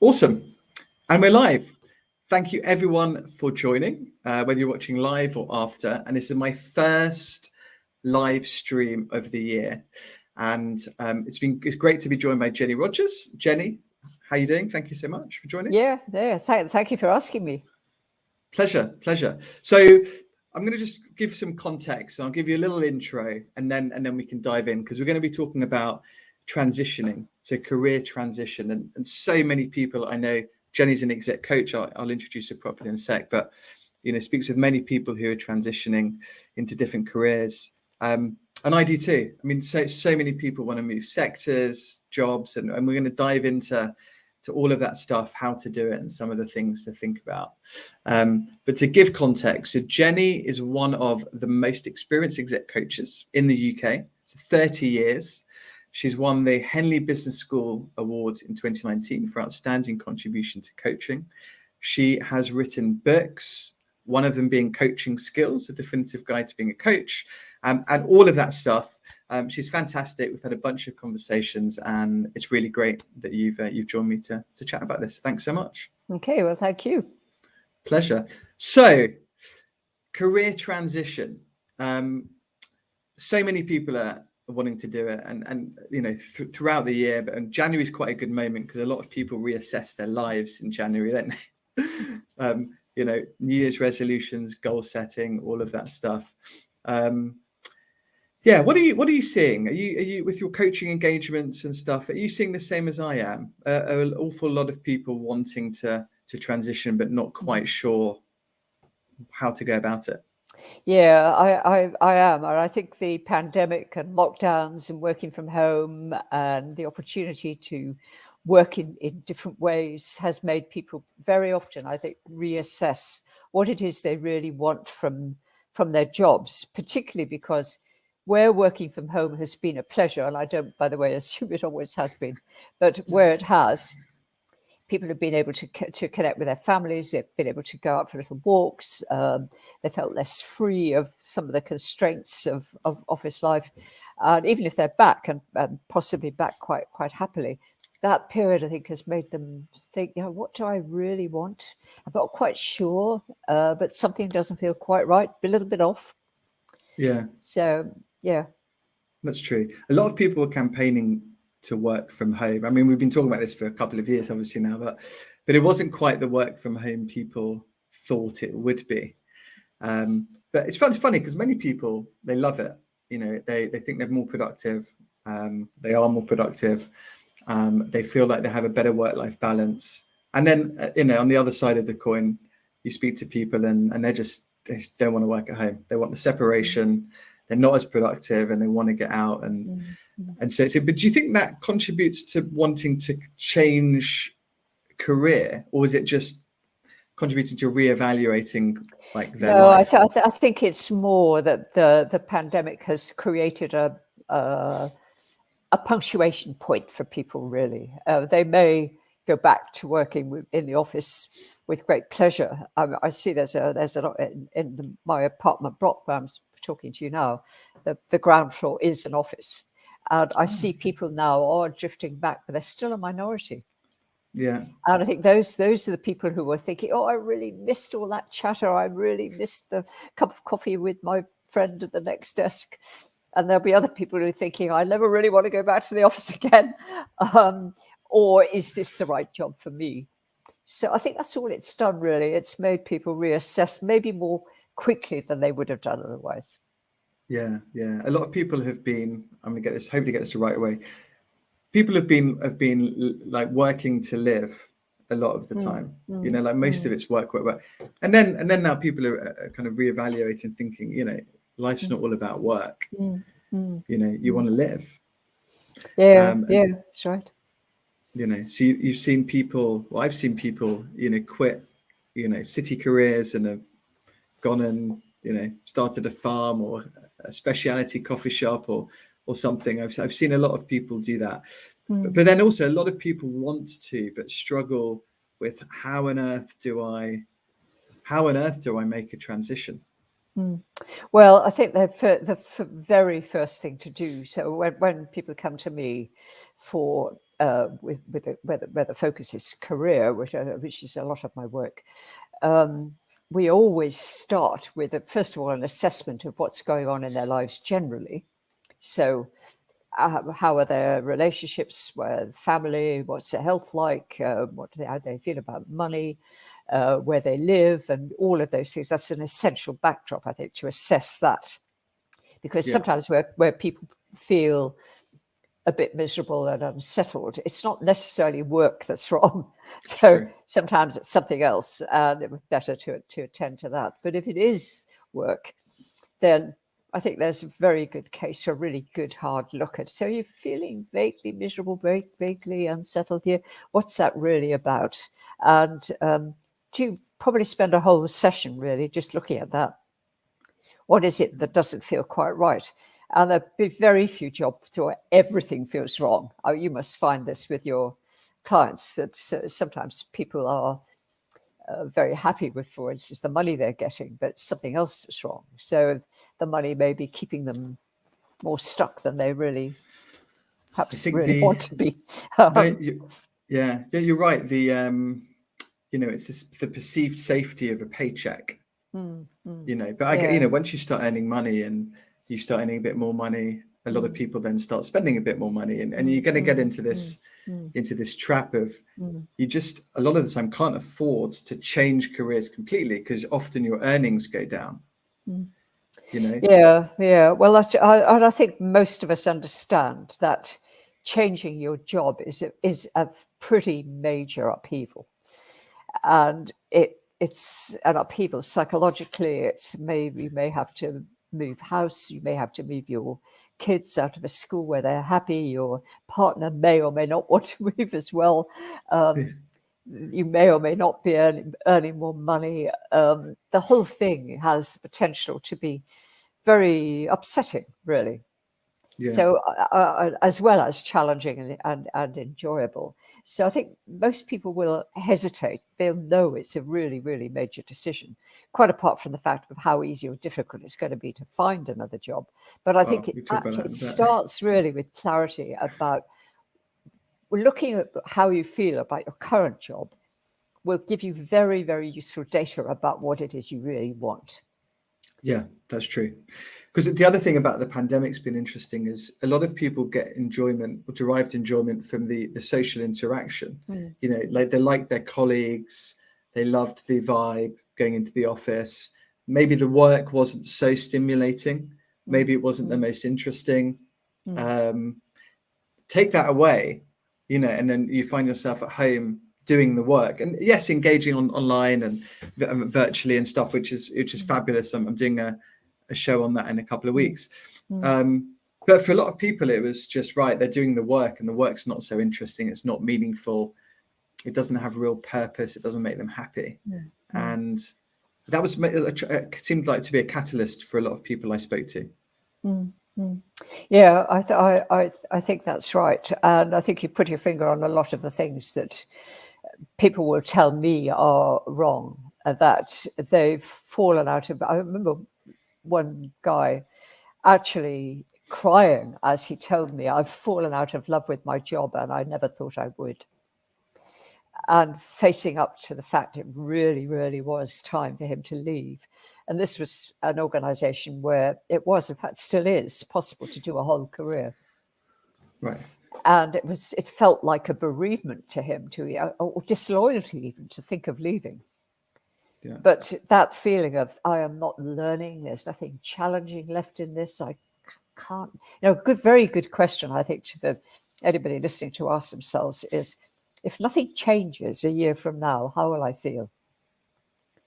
Awesome. And we're live. Thank you everyone for joining, whether you're watching live or after. And this is my first live stream of the year. And it's great to be joined by Jenny Rogers. Jenny, how are you doing? Thank you so much for joining. Yeah. Thank you for asking me. Pleasure. So I'm going to just give some context. I'll give you a little intro and then we can dive in, because we're going to be talking about transitioning, so career transition. And so many people I know, Jenny's an exec coach. I'll introduce her properly in a sec, but speaks with many people who are transitioning into different careers. And I do too. I mean, so many people want to move sectors, jobs, and we're going to dive into all of that stuff, how to do it, and some of the things to think about. But to give context, so Jenny is one of the most experienced exec coaches in the UK. So 30 years. She's won the Henley Business School Awards in 2019 for outstanding contribution to coaching. She has written books, one of them being Coaching Skills, a definitive guide to being a coach, and all of that stuff. She's fantastic. We've had a bunch of conversations, and it's really great that you've joined me to chat about this. Thanks so much. Okay, well, thank you. Pleasure. So, career transition. So many people are wanting to do it, and throughout the year, and January is quite a good moment because a lot of people reassess their lives in January, don't they? New Year's resolutions, goal setting, all of that stuff. What are you seeing? Are you with your coaching engagements and stuff? Are you seeing the same as I am? An awful lot of people wanting to transition, but not quite sure how to go about it. Yeah, I am. And I think the pandemic and lockdowns and working from home and the opportunity to work in different ways has made people very often, I think, reassess what it is they really want from their jobs, particularly because where working from home has been a pleasure, and I don't, by the way, assume it always has been, but where it has, people have been able to connect with their families. They've been able to go out for little walks. They felt less free of some of the constraints of office life. And even if they're back and possibly back quite happily, that period, I think, has made them think, what do I really want? I'm not quite sure, but something doesn't feel quite right, a little bit off. Yeah. So, yeah. That's true. A lot of people are campaigning to work from home. I mean, we've been talking about this for a couple of years, obviously now, but it wasn't quite the work from home people thought it would be. But it's funny because many people, they love it. They think they're more productive. They are more productive. They feel like they have a better work-life balance. And then, on the other side of the coin, you speak to people and they just don't want to work at home. They want the separation. They're not as productive and they want to get out. And so, but do you think that contributes to wanting to change career, or is it just contributing to reevaluating their life? I think it's more that the pandemic has created a punctuation point for people, really. They may go back to working in the office with great pleasure. I see there's in my apartment block where I'm talking to you now, the ground floor is an office. And I see people now are drifting back, but they're still a minority. Yeah. And I think those are the people who were thinking, I really missed all that chatter. I really missed the cup of coffee with my friend at the next desk. And there'll be other people who are thinking, I never really want to go back to the office again. Or is this the right job for me? So I think that's all it's done, really. It's made people reassess maybe more quickly than they would have done otherwise. Yeah. A lot of people have been, I'm going to hope to get this the right way. People have been like working to live a lot of the time, most of it's work. And then now people are kind of reevaluating, thinking, life's not all about work. You want to live. Yeah, that's right. So you've seen people, I've seen people, quit, city careers and have gone and, started a farm or a specialty coffee shop or something. I've seen a lot of people do that. But then also a lot of people want to, but struggle with how on earth do I make a transition? Well, I think the very first thing to do, so when people come to me for where the focus is career, which is a lot of my work, we always start with, first of all, an assessment of what's going on in their lives generally. So how are their relationships with family? What's their health like? How do they feel about money? Where they live, and all of those things. That's an essential backdrop, I think, to assess that. Because sometimes where people feel a bit miserable and unsettled, it's not necessarily work that's wrong. So sometimes it's something else, and it would be better to attend to that. But if it is work, then I think there's a very good case for a really good hard look at. So you're feeling vaguely miserable, vaguely unsettled here. What's that really about? And to probably spend a whole session really just looking at that. What is it that doesn't feel quite right? And there'll be very few jobs where everything feels wrong. You must find this with your clients, that sometimes people are very happy with, for instance, the money they're getting, but something else is wrong. So the money may be keeping them more stuck than they really perhaps want to be. You're right. It's the perceived safety of a paycheck. But once you start earning money and you start earning a bit more money, a lot of people then start spending a bit more money, and you're going to get into this trap of you just a lot of the time can't afford to change careers completely because often your earnings go down. Yeah. Well, I think most of us understand that changing your job is a pretty major upheaval, and it's an upheaval psychologically. You may have to move house, you may have to move your kids out of a school where they're happy, your partner may or may not want to move as well. You may or may not be earning more money. The whole thing has potential to be very upsetting, really. So as well as challenging and enjoyable. So I think most people will hesitate. They'll know it's a really, really major decision, quite apart from the fact of how easy or difficult it's going to be to find another job. But I think it starts really with clarity about looking at how you feel about your current job will give you very, very useful data about what it is you really want. Yeah, that's true. Because the other thing about the pandemic's been interesting is a lot of people get enjoyment or derived enjoyment from the social interaction. Like they like their colleagues, they loved the vibe going into the office. Maybe the work wasn't so stimulating. Maybe it wasn't the most interesting. Take that away, and then you find yourself at home doing the work, and yes, engaging online and virtually and stuff, which is fabulous. I'm doing a show on that in a couple of weeks. But for a lot of people, it was just they're doing the work, and the work's not so interesting. It's not meaningful. It doesn't have real purpose. It doesn't make them happy. And that seemed like to be a catalyst for a lot of people I spoke to. Yeah, I think that's right, and I think you put your finger on a lot of the things that people will tell me are wrong, that they've fallen out of. I remember one guy actually crying as he told me, I've fallen out of love with my job and I never thought I would. And facing up to the fact it really, really was time for him to leave. And this was an organization where it was, in fact, still is possible to do a whole career. Right. And it felt like a bereavement to him, or disloyalty even, to think of leaving. Yeah. But that feeling of, I am not learning, there's nothing challenging left in this, I can't, very good question, I think, to anybody listening to ask themselves is, if nothing changes a year from now, how will I feel?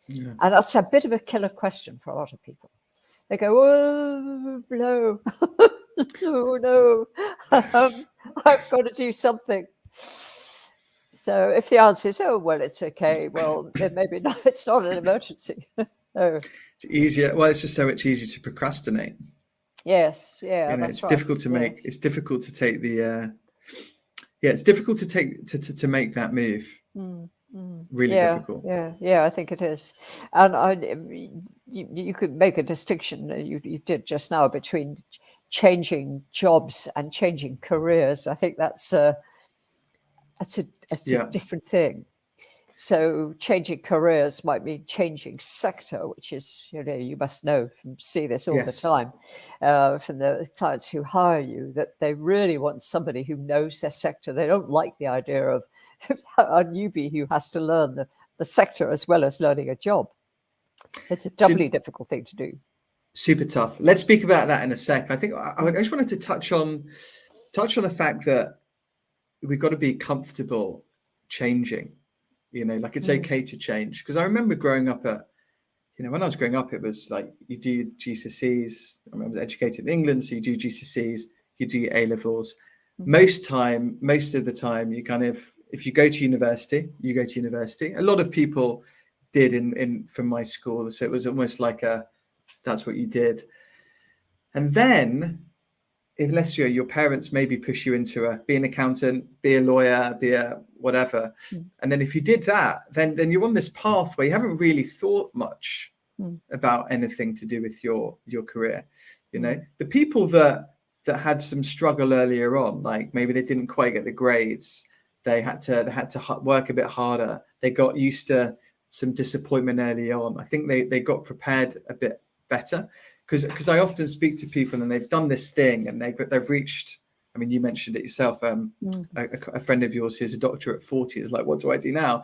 Yeah. And that's a bit of a killer question for a lot of people. They go, oh, no, oh, no, I've got to do something. So if the answer is, oh, well, it's okay, well, then maybe not, it's not an emergency. No. It's easier. Well, it's just so much easier to procrastinate. Yes, yeah, that's it's right. Difficult to make. It's difficult to take the. It's difficult to take to make that move. Really difficult. Yeah, I think it is. And you could make a distinction. You did just now between changing jobs and changing careers. I think that's That's Yeah. a different thing. So changing careers might mean changing sector, which is, you must know from see this all the Yes. time from the clients who hire you, that they really want somebody who knows their sector. They don't like the idea of a newbie who has to learn the sector as well as learning a job. It's a doubly difficult thing to do. Super tough. Let's speak about that in a sec. I think I just wanted to touch on the fact that we've got to be comfortable changing. Like it's okay to change. Because I remember growing up when I was growing up, it was like you do GCSEs. I was educated in England, so you do GCSEs, you do your A-levels. Most of the time, you kind of, if you go to university, you go to university. A lot of people did from my school, so it was almost like that's what you did. And then, unless your parents maybe push you into be an accountant, be a lawyer, be a whatever. And then if you did that, then you're on this path where you haven't really thought much about anything to do with your career. The people that had some struggle earlier on, like maybe they didn't quite get the grades, they had to work a bit harder, they got used to some disappointment early on. I think they got prepared a bit better. Because I often speak to people and they've done this thing and they've reached, I mean, you mentioned it yourself, a friend of yours who's a doctor at 40 is like, what do I do now?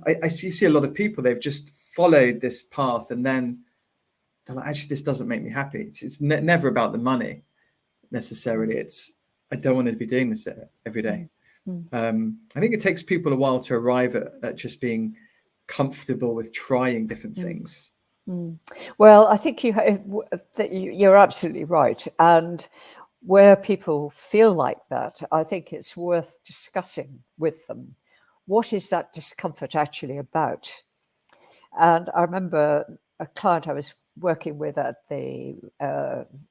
I see a lot of people, they've just followed this path and then they're like, actually, this doesn't make me happy. It's never about the money necessarily. I don't want to be doing this every day. I think it takes people a while to arrive at just being comfortable with trying different things. Well, I think you're absolutely right. And where people feel like that, I think it's worth discussing with them. What is that discomfort actually about? And I remember a client I was working with at the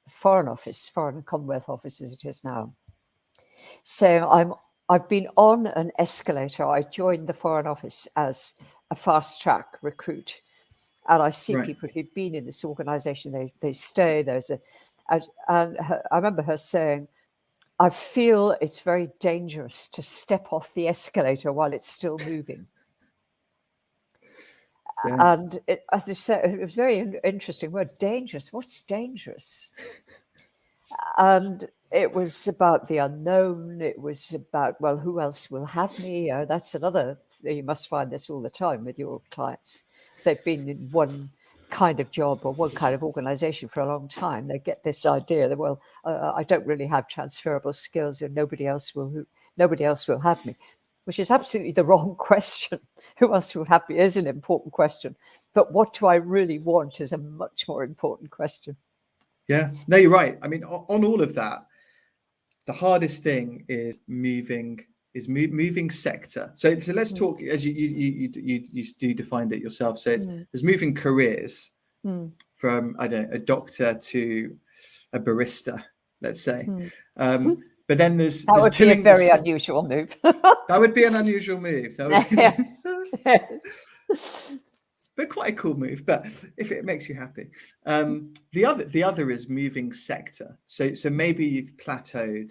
Foreign and Commonwealth Office as it is now, saying, I've been on an escalator. I joined the Foreign Office as a fast track recruit. And I see people who've been in this organization, they stay. And I remember her saying, I feel it's very dangerous to step off the escalator while it's still moving. Yeah. And as I said, it was very interesting word, dangerous. What's dangerous? And it was about the unknown. It was about, well, who else will have me? That's another, you must find this all the time with your clients. They've been in one kind of job or one kind of organization for a long time. They get this idea that, well, I don't really have transferable skills and nobody else will have me, which is absolutely the wrong question. Who else will have me is an important question. But what do I really want is a much more important question. Yeah, no, you're right. I mean, on all of that, the hardest thing is moving sector. So let's talk, as you do defined it yourself. So there's moving careers from, I don't know, a doctor to a barista, let's say. But then there's would be a very unusual move. That would be an unusual move. That would be yes. But quite a cool move. But if it makes you happy, the other is moving sector. So maybe you've plateaued.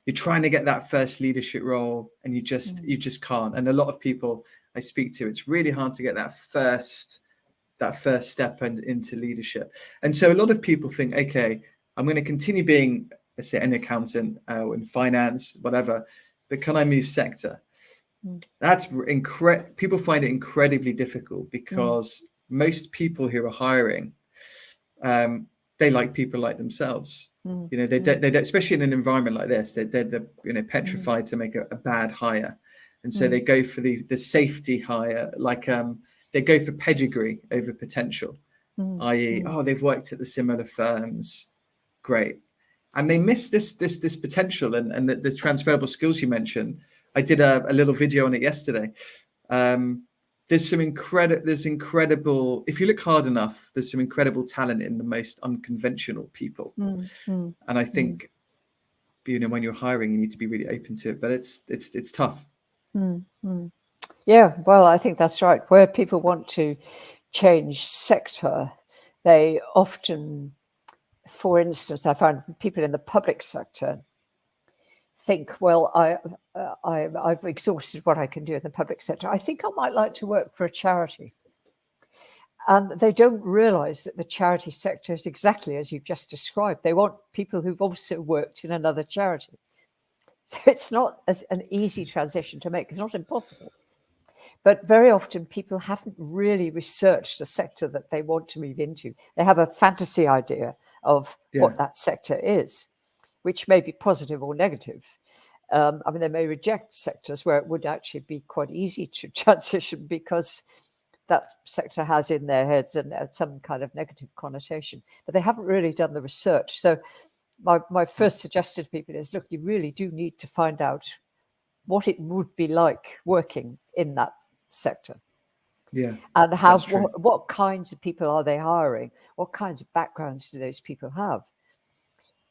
You're trying to get that first leadership role, and you just can't. And a lot of people I speak to, it's really hard to get that first step into leadership. And so a lot of people think, okay, I'm going to continue being, let's say, an accountant in finance, whatever, but can I move sector? That's people find it incredibly difficult because most people who are hiring, they like people like themselves. They don't, especially in an environment like this, they're petrified to make a bad hire, and so they go for the safety hire, like they go for pedigree over potential, i.e., they've worked at the similar firms, great, and they miss this potential and the transferable skills you mentioned. I did a little video on it yesterday. There's incredible, if you look hard enough, there's some incredible talent in the most unconventional people. And I think, when you're hiring, you need to be really open to it, but it's tough. Yeah, well, I think that's right. Where people want to change sector, they often, for instance, I find people in the public sector think, well, I've exhausted what I can do in the public sector. I think I might like to work for a charity. And they don't realize that the charity sector is exactly as you've just described. They want people who've also worked in another charity. So it's not an easy transition to make. It's not impossible. But very often people haven't really researched the sector that they want to move into. They have a fantasy idea of what that sector is, which may be positive or negative. I mean, they may reject sectors where it would actually be quite easy to transition because that sector has in their heads some kind of negative connotation, but they haven't really done the research. So my first suggestion to people is, look, you really do need to find out what it would be like working in that sector. Yeah. And what kinds of people are they hiring? What kinds of backgrounds do those people have?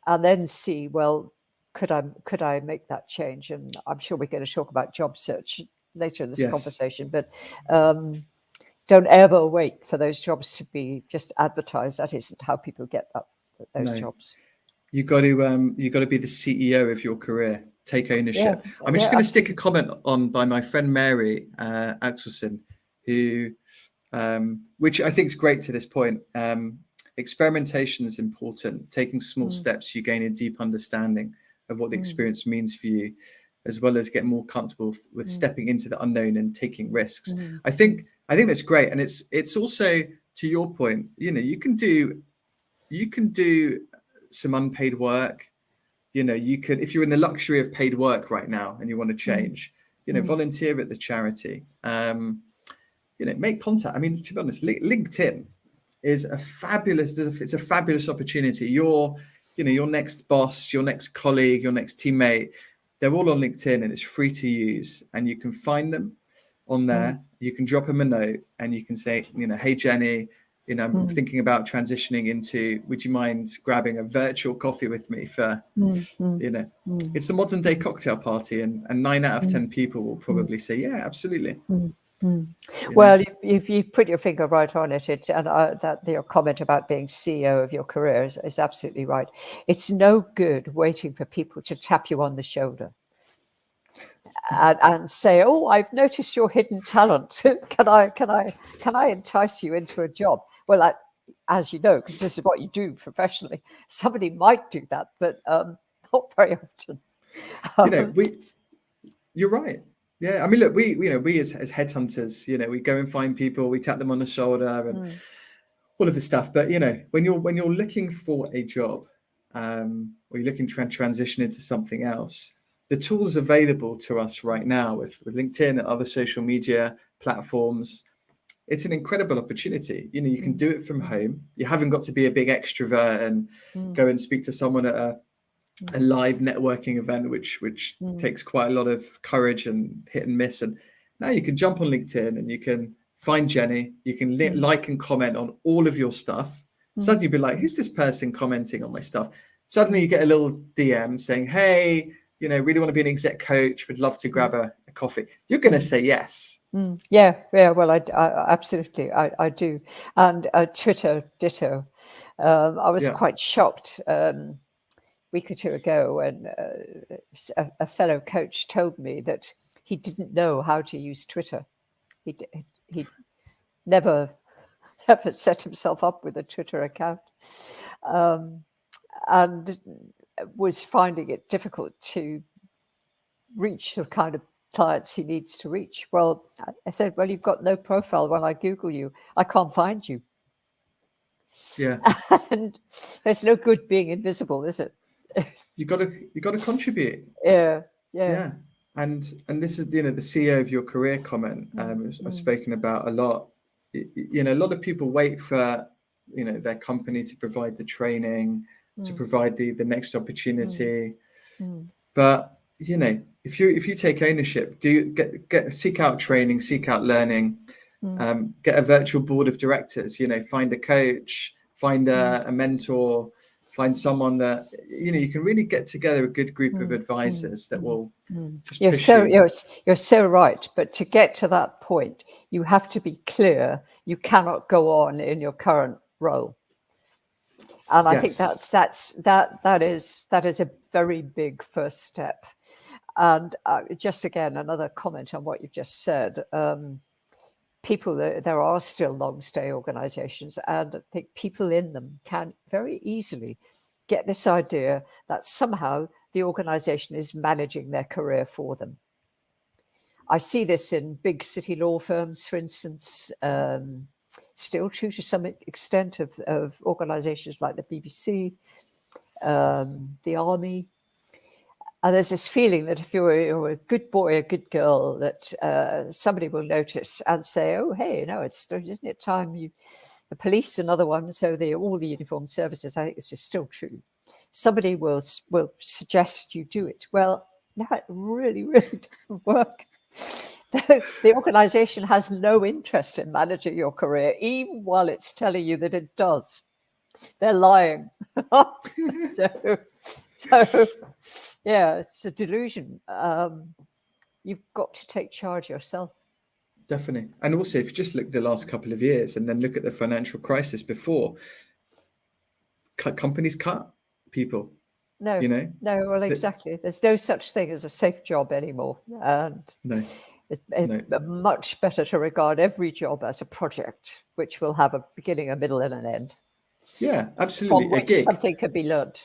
And then see, well, could I make that change? And I'm sure we're going to talk about job search later in this conversation, but don't ever wait for those jobs to be just advertised. That isn't how people get those jobs. You got to be the CEO of your career. Take ownership. Yeah, I'm just going to stick a comment on by my friend Mary Axelson, who, which I think is great to this point. Experimentation is important. Taking small steps, you gain a deep understanding of what the experience means for you, as well as get more comfortable with stepping into the unknown and taking risks. I think that's great, and it's also, to your point, you can do some unpaid work. You could, if you're in the luxury of paid work right now and you want to change, volunteer at the charity. Make contact. I mean, to be honest, LinkedIn is a fabulous opportunity. Your next boss, your next colleague, your next teammate, they're all on LinkedIn, and it's free to use, and you can find them on there. You can drop them a note and you can say, hey, Jenny, I'm thinking about transitioning into, would you mind grabbing a virtual coffee with me for, it's the modern day cocktail party, and 9 out of 10 people will probably say, yeah, absolutely. Well, you've put your finger right on it. And that your comment about being CEO of your career is absolutely right. It's no good waiting for people to tap you on the shoulder and say, "Oh, I've noticed your hidden talent. Can I entice you into a job?" Well, as you know, because this is what you do professionally, somebody might do that, but not very often. You're right. Yeah, I mean, look, we as headhunters, we go and find people, we tap them on the shoulder, and all of this stuff. But when you're looking for a job, or you're looking to transition into something else, the tools available to us right now with LinkedIn and other social media platforms, it's an incredible opportunity. You can do it from home. You haven't got to be a big extrovert and go and speak to someone at a live networking event, which takes quite a lot of courage and hit and miss. And now you can jump on LinkedIn and you can find Jenny. You can like and comment on all of your stuff. Suddenly you'll be like, who's this person commenting on my stuff? Suddenly you get a little DM saying, hey, really want to be an exec coach, would love to grab a coffee. You're going to say yes. Yeah. Well, I absolutely, I do. And Twitter, ditto. I was quite shocked week or two ago, and a fellow coach told me that he didn't know how to use Twitter. He never set himself up with a Twitter account, and was finding it difficult to reach the kind of clients he needs to reach. Well, I said, well, you've got no profile. When I Google you, I can't find you. Yeah. And there's no good being invisible, is it? You got to contribute. Yeah. And this is the CEO of your career comment. I've spoken about a lot. A lot of people wait for their company to provide the training, to provide the next opportunity. But if you take ownership, seek out training, seek out learning, get a virtual board of directors. Find a coach, find a mentor. Find someone that you can really get together a good group of advisors that will just push you. You're so right. But to get to that point, you have to be clear. You cannot go on in your current role, and I think that is a very big first step. And just again, another comment on what you've just said. People, there are still long stay organizations, and I think people in them can very easily get this idea that somehow the organization is managing their career for them. I see this in big city law firms, for instance, still true to some extent of organizations like the BBC, the army. And there's this feeling that if you're a good boy, a good girl, that somebody will notice and say, "Oh, hey, no, isn't it time you?" The police, another one. So all the uniformed services. I think this is still true. Somebody will suggest you do it. Well, no, it really, really doesn't work. The organization has no interest in managing your career, even while it's telling you that it does. They're lying. So yeah, it's a delusion. You've got to take charge yourself. Definitely. And also, if you just look at the last couple of years and then look at the financial crisis before, companies cut people. No, well, exactly. There's no such thing as a safe job anymore. And it's much better to regard every job as a project, which will have a beginning, a middle, and an end. Yeah, absolutely. From which something can be learned.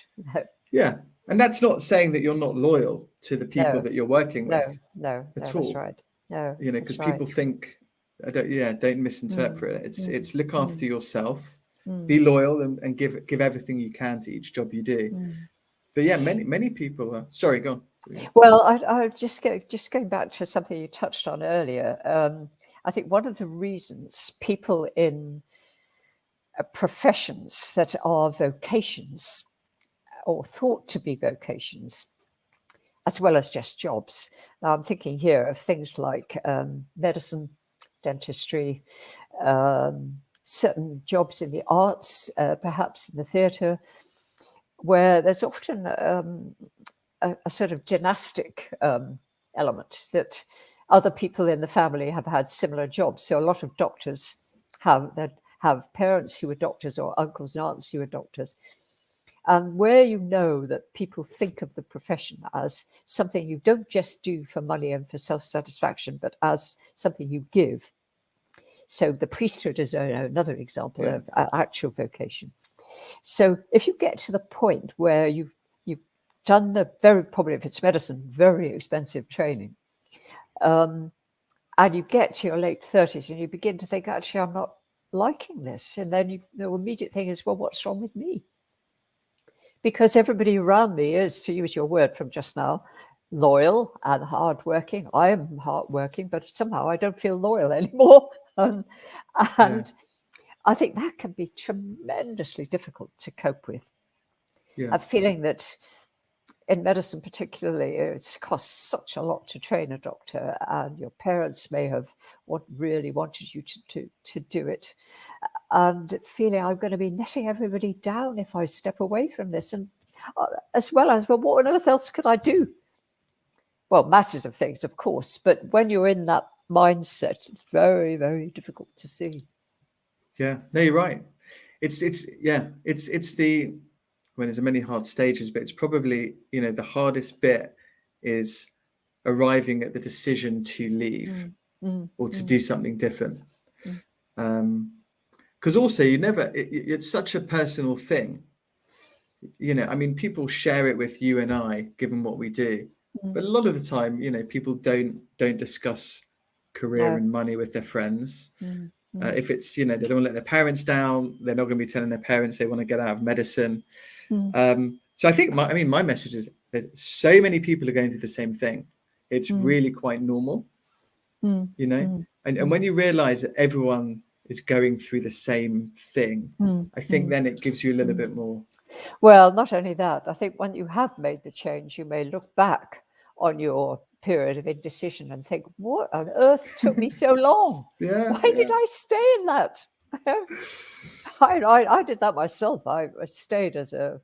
Yeah. And that's not saying that you're not loyal to the people that you're working with. No, at all. That's right. No, because people think, don't misinterpret it. It's look after yourself, be loyal, and give everything you can to each job you do. But yeah, many people are. Sorry, go on. Well, I just going back to something you touched on earlier. I think one of the reasons people in professions that are vocations or thought to be vocations, as well as just jobs. Now, I'm thinking here of things like medicine, dentistry, certain jobs in the arts, perhaps in the theatre, where there's often a sort of dynastic element that other people in the family have had similar jobs. So a lot of doctors have parents who were doctors or uncles and aunts who were doctors. And where you know that people think of the profession as something you don't just do for money and for self-satisfaction, but as something you give. So the priesthood is another example of actual vocation. So if you get to the point where you've done probably if it's medicine, very expensive training, and you get to your late 30s and you begin to think, actually, I'm not liking this. And then the immediate thing is, well, what's wrong with me? Because everybody around me is, to use your word from just now, loyal and hardworking. I am hardworking, but somehow I don't feel loyal anymore. And I think that can be tremendously difficult to cope with. A feeling that in medicine particularly, it's cost such a lot to train a doctor, and your parents may have really wanted you to do it. And feeling I'm going to be letting everybody down if I step away from this. And as well as, well, what on earth else could I do? Well, masses of things, of course. But when you're in that mindset, it's very, very difficult to see. Yeah, no, you're right. It's the, when there's many hard stages, but it's probably, the hardest bit is arriving at the decision to leave or to do something different. Because also it's such a personal thing. I mean, people share it with you and I, given what we do. But a lot of the time, people don't discuss career and money with their friends. If it's, they don't want to let their parents down, they're not going to be telling their parents they want to get out of medicine. So I think my message is there's so many people are going through the same thing. It's really quite normal, and when you realize that everyone is going through the same thing, I think then it gives you a little bit more. Well, not only that, I think when you have made the change, you may look back on your period of indecision and think, what on earth took me so long? Why did I stay in that? I did that myself. I stayed as a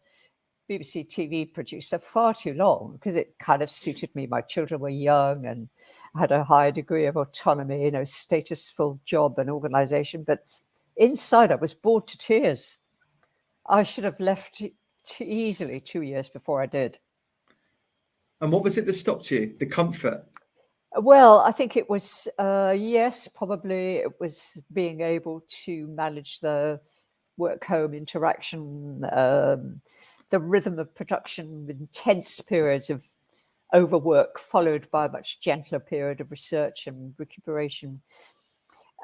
BBC TV producer far too long because it kind of suited me. My children were young and I had a high degree of autonomy, statusful job and organization. But inside, I was bored to tears. I should have left easily 2 years before I did. And what was it that stopped you? The comfort? Well, I think it was, yes, probably it was being able to manage the work-home interaction, the rhythm of production with intense periods of overwork followed by a much gentler period of research and recuperation.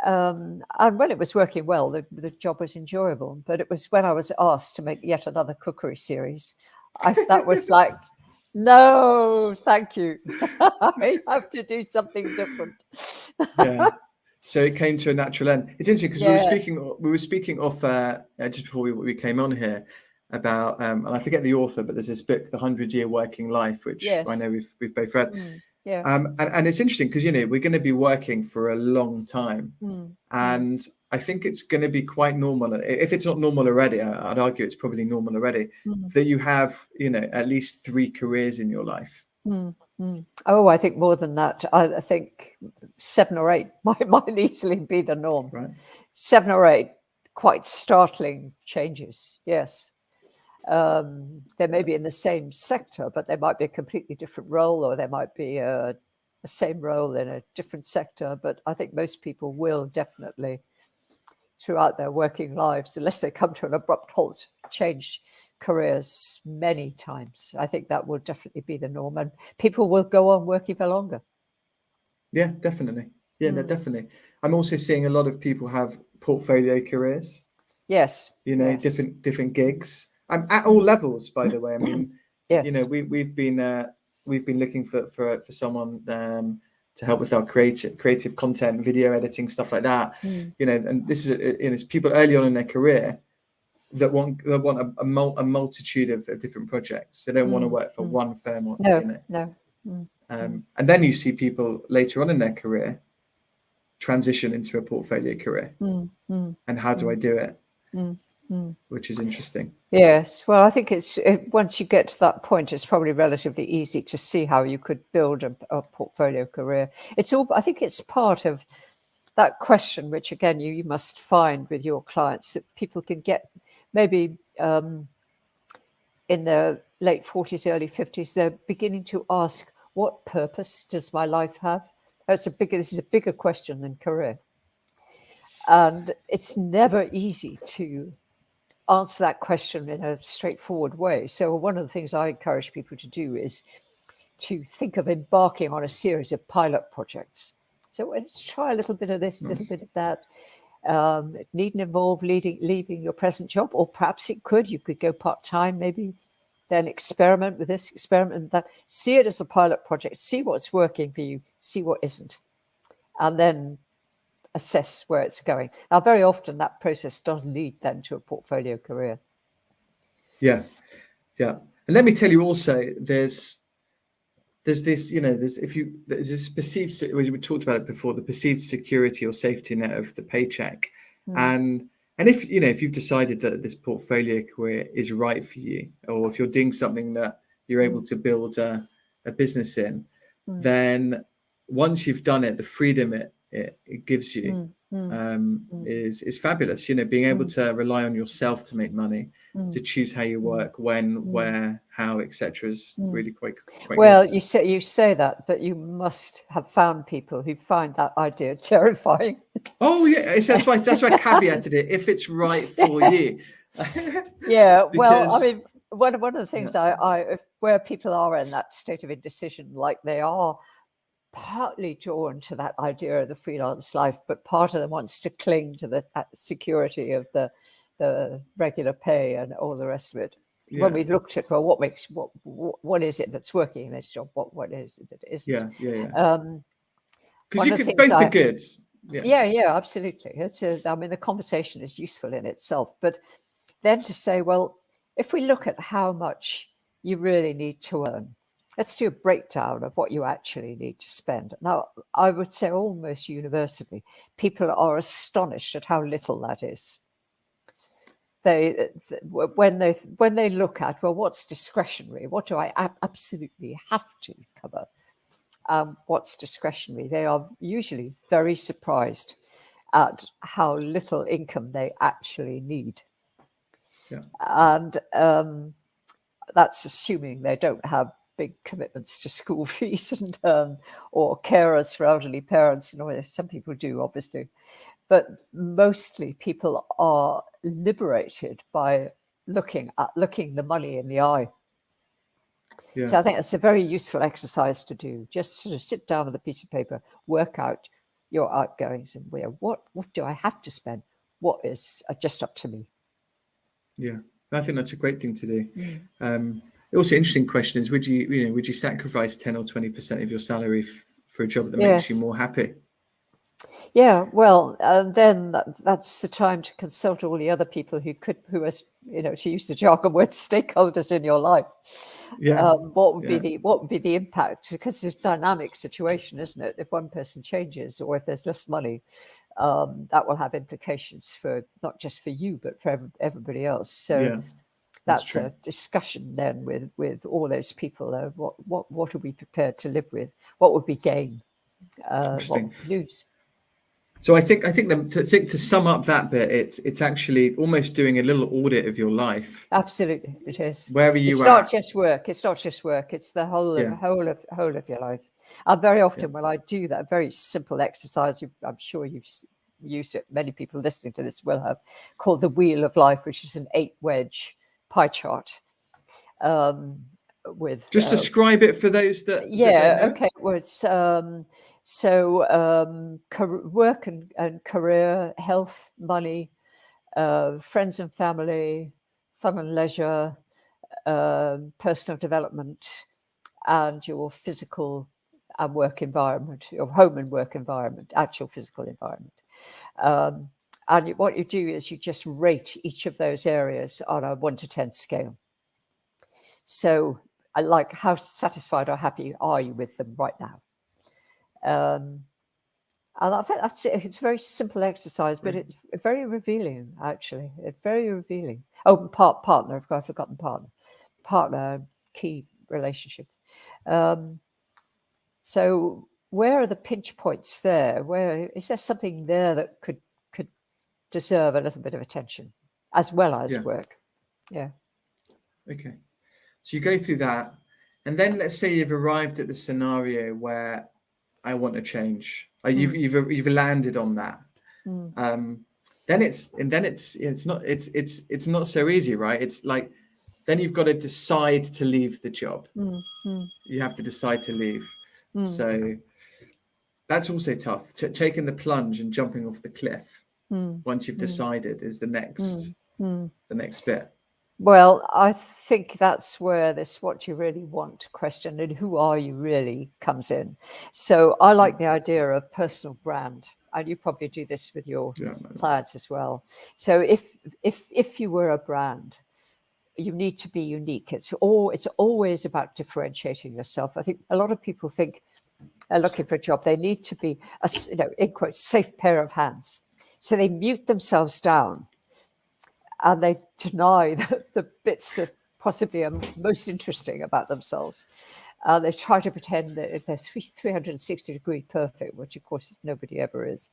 And when it was working well, the job was enjoyable. But it was when I was asked to make yet another cookery series, that was like, no, thank you. I have to do something different. Yeah. So it came to a natural end. It's interesting because Yeah. we were speaking off just before we came on here about and I forget the author, but there's this book, The 100-Year Working Life, which I Yes. know we've both read. Yeah. And it's interesting because we're going to be working for a long time, and I think it's going to be quite normal. If it's not normal already, I'd argue it's probably normal already that you have at least 3 careers in your life. Oh, I think more than that. I think 7 or 8 might easily be the norm. Right. 7 or 8 quite startling changes. Yes. They may be in the same sector, but they might be a completely different role, or they might be the same role in a different sector. But I think most people will definitely, throughout their working lives, unless they come to an abrupt halt, change careers many times. I think that will definitely be the norm, and people will go on working for longer. Yeah, definitely. Yeah, no, definitely. I'm also seeing a lot of people have portfolio careers. Yes. Yes. different gigs. At all levels, by the way. I mean, Yes. we've been looking for someone to help with our creative content, video editing, stuff like that. And this is it's people early on in their career that want a multitude of different projects. They don't want to work for one firm, or No. and then you see people later on in their career transition into a portfolio career. And how do I do it? Which is interesting. Yes. Well, I think once you get to that point, it's probably relatively easy to see how you could build a portfolio career. I think it's part of that question, which again you must find with your clients, that people can get maybe in their late 40s, early 50s, they're beginning to ask, what purpose does my life have? This is a bigger question than career. And it's never easy to answer that question in a straightforward way. So one of the things I encourage people to do is to think of embarking on a series of pilot projects. So let's try a little bit of this, a little bit of that. It needn't involve leaving your present job, or perhaps you could go part-time, maybe then experiment with this, experiment with that. See it as a pilot project, see what's working for you, see what isn't, and then assess where it's going. Now, very often that process does lead then to a portfolio career. Yeah. And let me tell you also, there's this, there's this perceived, we talked about it before, the perceived security or safety net of the paycheck. And if you've decided that this portfolio career is right for you, or if you're doing something that you're able to build a business in, then once you've done it, the freedom it gives you is fabulous. Being able to rely on yourself to make money, to choose how you work, when, where, how, etc. is really quite well good. you say that, but you must have found people who find that idea terrifying. Oh yeah, that's why I caveated it, if it's right for you. Yeah, well, Because, I mean, one of the things where people are in that state of indecision, like they are partly drawn to that idea of the freelance life, but part of them wants to cling to that security of the regular pay and all the rest of it. When we looked at, well, what is it that's working in this job? What is it that isn't? Because you could both are good. Yeah, absolutely. I mean, the conversation is useful in itself, but then to say, well, if we look at how much you really need to earn, let's do a breakdown of what you actually need to spend. Now, I would say almost universally, people are astonished at how little that is. When they look at, well, what's discretionary? What do I absolutely have to cover? What's discretionary? They are usually very surprised at how little income they actually need. And that's assuming they don't have big commitments to school fees and or carers for elderly parents. You know, some people do, obviously, but mostly people are liberated by looking the money in the eye. Yeah. So I think it's a very useful exercise to do. Just sort of sit down with a piece of paper, work out your outgoings, and what do I have to spend? What is just up to me? Yeah, I think that's a great thing to do. Also, interesting question is: would you sacrifice 10 or 20% of your salary for a job that makes you Yes. more happy? Yeah, well, then that's the time to consult all the other people who are, to use the jargon word, stakeholders in your life. Yeah. What would be the impact? Because it's a dynamic situation, isn't it? If one person changes or if there's less money, that will have implications for not just for you but for everybody else. So Yeah, that's a discussion then with all those people. What are we prepared to live with? What would we gain? What would we lose? So I think to sum up that bit, it's actually almost doing a little audit of your life. Absolutely, it is. Where are you It's at? not just work. It's not just work. It's the whole of your life. And very often when I do that very simple exercise, I'm sure you've used it. Many people listening to this will have, called the Wheel of Life, which is an 8-wedge pie chart. With just describe it for those that don't know. Okay. Well, it's work and career, health, money, friends and family, fun and leisure, personal development, and your physical and work environment, your home and work environment, actual physical environment. And what you do is you just rate each of those areas on a 1 to 10 scale. So I like, how satisfied or happy are you with them right now? And I think it's a very simple exercise, but it's very revealing, actually. It's very revealing. Oh, partner, I've forgotten partner. Partner, key relationship. So where are the pinch points there? Where is there something there that could deserve a little bit of attention as well as work? Yeah. Okay. So you go through that, and then let's say you've arrived at the scenario where I want to change. You've landed on that. Then it's not so easy, right? It's like then you've got to decide to leave the job. You have to decide to leave. So that's also tough. Taking the plunge and jumping off the cliff once you've decided is the next bit. Well, I think that's where this "what you really want" question and "who are you really" comes in. So I like the idea of personal brand, and you probably do this with your clients as well. So if you were a brand, you need to be unique. It's always about differentiating yourself. I think a lot of people think they're looking for a job, they need to be a, in quotes, safe pair of hands. So they mute themselves down and they deny the bits that possibly are most interesting about themselves. They try to pretend that if they're 360-degree perfect, which of course nobody ever is.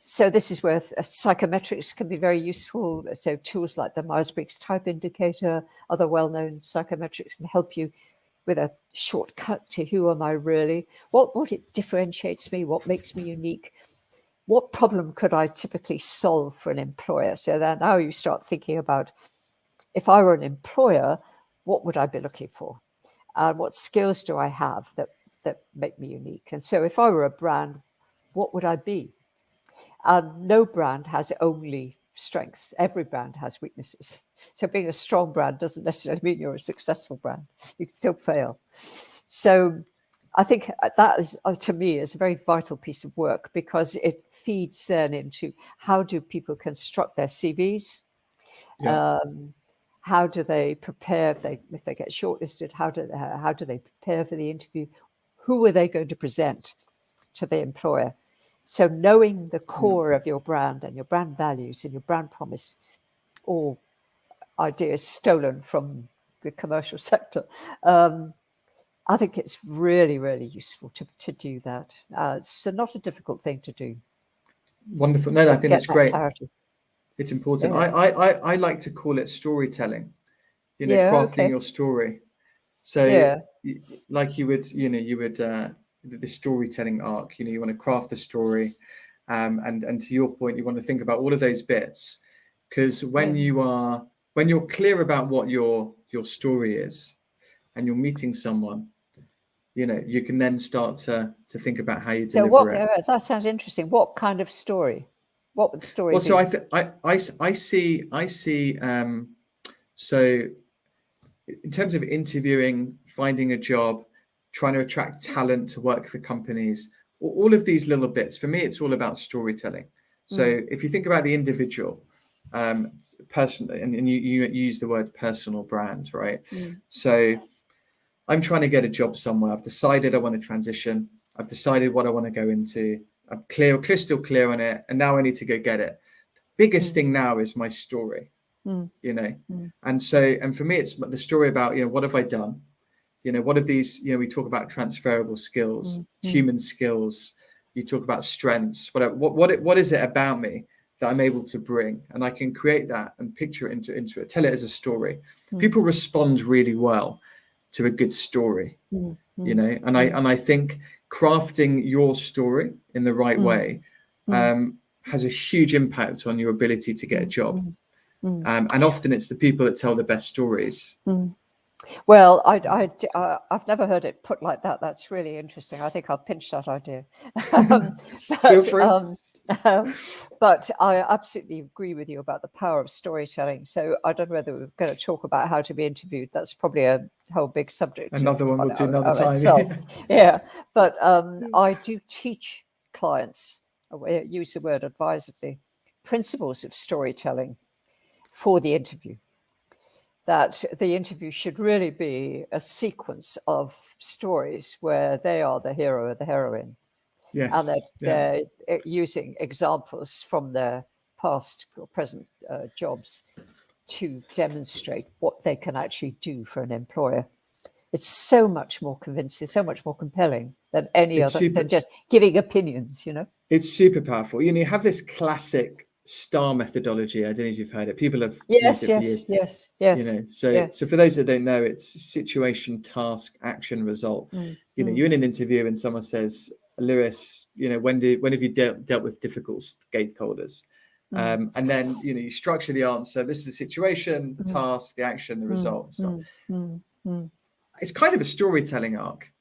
So this is where psychometrics can be very useful. So tools like the Myers-Briggs Type Indicator, other well-known psychometrics can help you with a shortcut to who am I really? What it differentiates me? What makes me unique? What problem could I typically solve for an employer? So then now you start thinking about, if I were an employer, what would I be looking for? And what skills do I have that make me unique? And so if I were a brand, what would I be? And no brand has only strengths. Every brand has weaknesses. So being a strong brand doesn't necessarily mean you're a successful brand. You can still fail. So I think that is, to me, is a very vital piece of work, because it feeds then into how do people construct their CVs? How do they prepare if they get shortlisted? How do they prepare for the interview? Who are they going to present to the employer? So knowing the core of your brand and your brand values and your brand promise, or ideas stolen from the commercial sector, I think it's really, really useful to do that. It's not a difficult thing to do. Wonderful. No, I think that's great. Clarity. It's important. Yeah. I like to call it storytelling. Crafting your story. So like you would, the storytelling arc, you want to craft the story. And to your point, you want to think about all of those bits, because when you're clear about what your story is and you're meeting someone, you can then start to think about how you deliver it. That sounds interesting. What kind of story? What would the story be? So I see. So in terms of interviewing, finding a job, trying to attract talent to work for companies, all of these little bits, for me, it's all about storytelling. So if you think about the individual, personally, and you use the word personal brand, right? So I'm trying to get a job somewhere. I've decided I want to transition. I've decided what I want to go into. I'm crystal clear on it. And now I need to go get it. Biggest thing now is my story, And for me, it's the story about, what have I done? What are these, we talk about transferable skills, human skills. You talk about strengths, what is it about me that I'm able to bring? And I can create that and picture it into it, tell it as a story. People respond really well to a good story, and I think crafting your story in the right way has a huge impact on your ability to get a job. And often it's the people that tell the best stories. Well, I've never heard it put like that. That's really interesting. I think I'll pinch that idea. Feel free. But I absolutely agree with you about the power of storytelling. So I don't know whether we're going to talk about how to be interviewed. That's probably a whole big subject. Another one we'll do another time. Yeah. But I do teach clients, I use the word advisedly, principles of storytelling for the interview. That the interview should really be a sequence of stories where they are the hero or the heroine. Yes. And that they're using examples from their past or present jobs to demonstrate what they can actually do for an employer. It's so much more convincing, so much more compelling than than just giving opinions, It's super powerful. You have this classic STAR methodology. I don't know if you've heard it. People have used it for years. Yes. So for those that don't know, it's situation, task, action, result. You're in an interview and someone says, Lewis, when have you dealt with difficult stakeholders? And then you structure the answer. This is the situation, the task, the action, the result. So it's kind of a storytelling arc.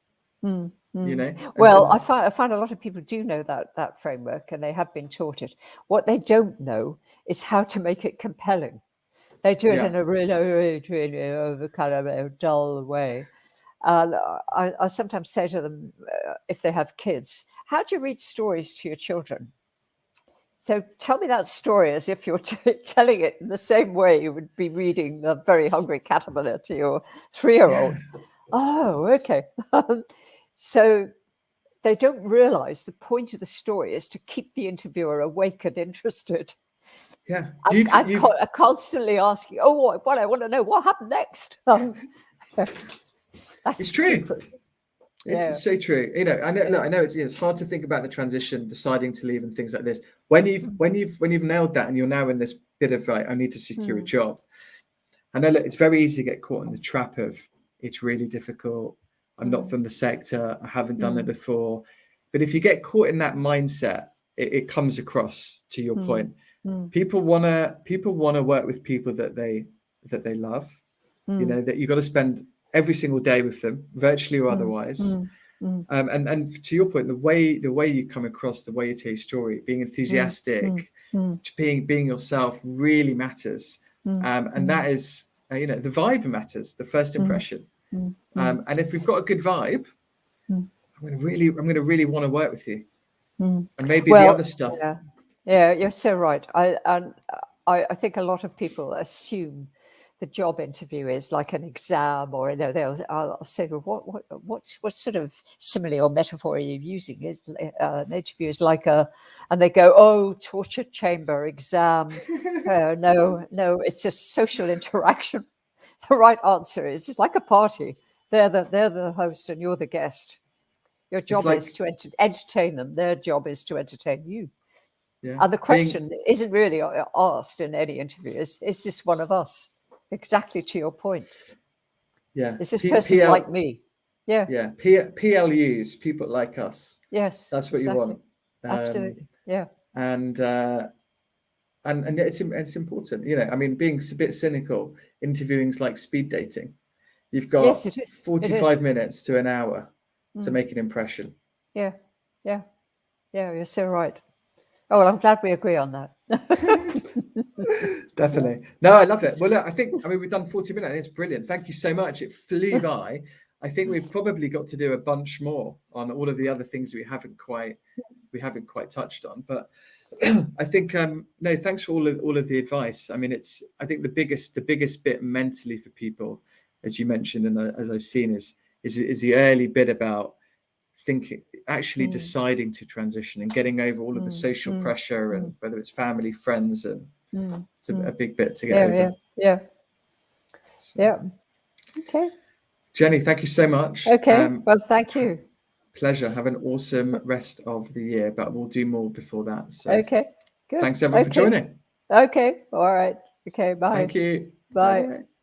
Well, I find a lot of people do know that framework, and they have been taught it. What they don't know is how to make it compelling. They do it in a really kind of a dull way. I sometimes say to them, if they have kids, how do you read stories to your children? So tell me that story as if you're telling it in the same way you would be reading The Very Hungry Caterpillar to your 3-year-old. Oh, okay. So they don't realize the point of the story is to keep the interviewer awake and interested. Yeah. I'm constantly asking, what I want to know, what happened next? It's true. It's so true. I know it's hard to think about the transition, deciding to leave and things like this. When you've nailed that and you're now in this bit of I need to secure a job. I know it's very easy to get caught in the trap of it's really difficult. I'm not from the sector. I haven't done it before. But if you get caught in that mindset, it comes across to your point. People wanna work with people that they love. That you've got to spend every single day with them, virtually or otherwise. And to your point, the way you come across, the way you tell your story, being enthusiastic, being yourself really matters. And that is, the vibe matters, the first impression. And if we've got a good vibe, I'm going to really want to work with you. And maybe the other stuff. Yeah, you're so right. I think a lot of people assume the job interview is like an exam, or I'll say, well, what sort of simile or metaphor are you using? Is an interview is like and they go, torture chamber, exam. No, it's just social interaction. The right answer is it's like a party. They're the host and you're the guest. Your job is to entertain them. Their job is to entertain you. Yeah. And the question isn't really asked in any interview. Is this one of us? Exactly to your point. Yeah. Is this person like me? Yeah. Yeah. PLUs, people like us. Yes. That's what exactly. you want. Absolutely. Yeah. And it's important, you know. I mean, being a bit cynical, interviewing's like speed dating. You've Yes, got it is. 45 minutes to an hour to make an impression. Yeah. Yeah. Yeah. You're so right. Oh, well, I'm glad we agree on that. Definitely. No, I love it. Well, look, I mean, we've done 40 minutes. It's brilliant. Thank you so much. It flew by. I think we've probably got to do a bunch more on all of the other things we haven't quite touched on. But I think no, thanks for all of the advice. I mean, I think the biggest bit mentally for people, as you mentioned, and as I've seen, is the early bit about thinking, actually deciding to transition and getting over all of the social pressure and whether it's family, friends, and it's a big bit to get over. Yeah. Okay. Jenny, thank you so much. Okay. Well, thank you. Pleasure. Have an awesome rest of the year, but we'll do more before that. So okay. Good. Thanks everyone for joining. Okay. All right. Okay. Bye. Thank you. Bye. Bye-bye.